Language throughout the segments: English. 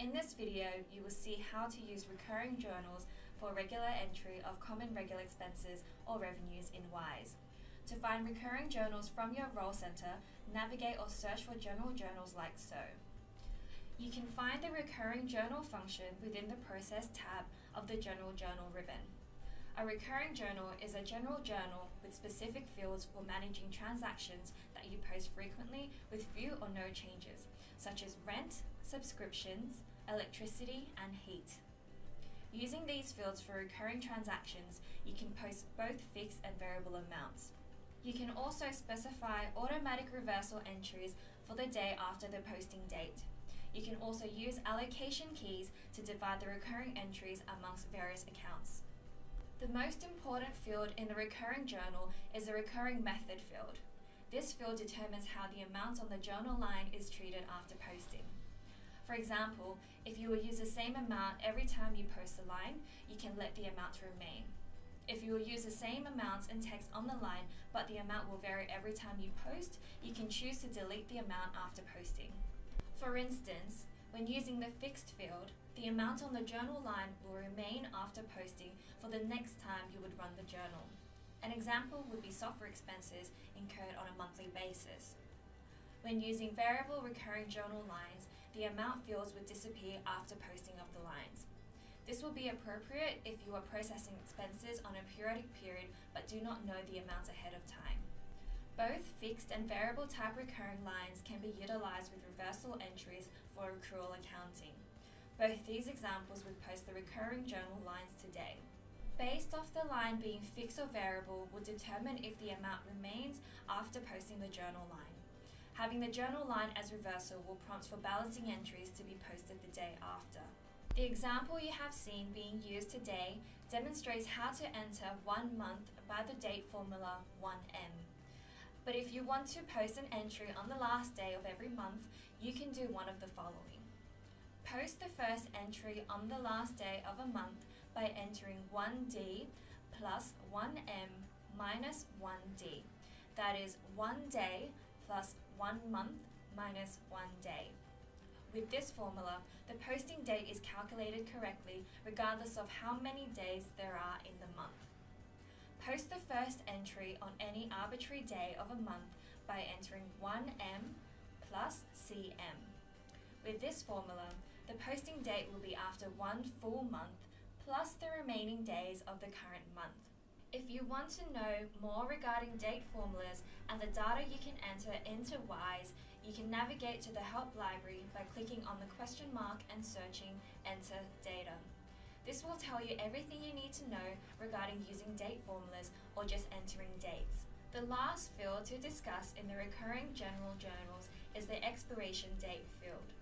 In this video, you will see how to use recurring journals for regular entry of common regular expenses or revenues in Wiise. To find recurring journals from your role center, navigate or search for general journals like so. You can find the recurring journal function within the Process tab of the General Journal ribbon. A recurring journal is a general journal with specific fields for managing transactions that you post frequently with few or no changes, such as rent, subscriptions, electricity, and heat. Using these fields for recurring transactions, you can post both fixed and variable amounts. You can also specify automatic reversal entries for the day after the posting date. You can also use allocation keys to divide the recurring entries amongst various accounts. The most important field in the recurring journal is the recurring method field. This field determines how the amount on the journal line is treated after posting. For example, if you will use the same amount every time you post a line, you can let the amount remain. If you will use the same amounts and text on the line, but the amount will vary every time you post, you can choose to delete the amount after posting. For instance, when using the fixed field, the amount on the journal line will remain after posting for the next time you would run the journal. An example would be software expenses incurred on a monthly basis. When using variable recurring journal lines, the amount fields would disappear after posting of the lines. This will be appropriate if you are processing expenses on a periodic period but do not know the amount ahead of time. Both fixed and variable type recurring lines can be utilized with reversal entries for accrual accounting. Both these examples would post the recurring journal lines today. Based off the line being fixed or variable will determine if the amount remains after posting the journal line. Having the journal line as reversal will prompt for balancing entries to be posted the day after. The example you have seen being used today demonstrates how to enter 1 month by the date formula 1M. But if you want to post an entry on the last day of every month, you can do one of the following. Post the first entry on the last day of a month by entering 1D plus 1M minus 1D. That is 1 day plus 1 month minus 1 day. With this formula, the posting date is calculated correctly regardless of how many days there are in the month. Post the first entry on any arbitrary day of a month by entering 1M plus CM. With this formula, the posting date will be after 1 full month plus the remaining days of the current month. If you want to know more regarding date formulas and the data you can enter into Wiise, you can navigate to the Help Library by clicking on the question mark and searching Enter Data. This will tell you everything you need to know regarding using date formulas or just entering dates. The last field to discuss in the recurring general journals is the expiration date field.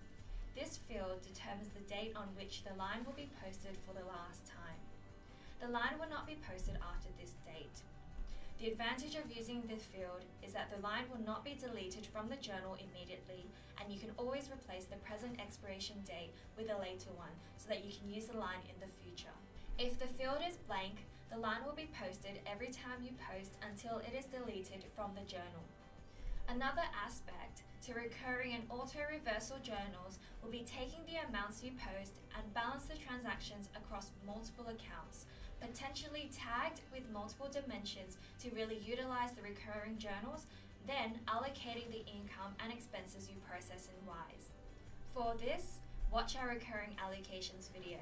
This field determines the date on which the line will be posted for the last time. The line will not be posted after this date. The advantage of using this field is that the line will not be deleted from the journal immediately, and you can always replace the present expiration date with a later one so that you can use the line in the future. If the field is blank, the line will be posted every time you post until it is deleted from the journal. Another aspect to recurring and auto-reversal journals will be taking the amounts you post and balance the transactions across multiple accounts, potentially tagged with multiple dimensions to really utilize the recurring journals, then allocating the income and expenses you process in Wiise. For this, watch our recurring allocations video.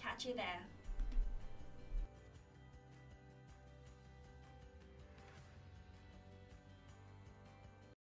Catch you there.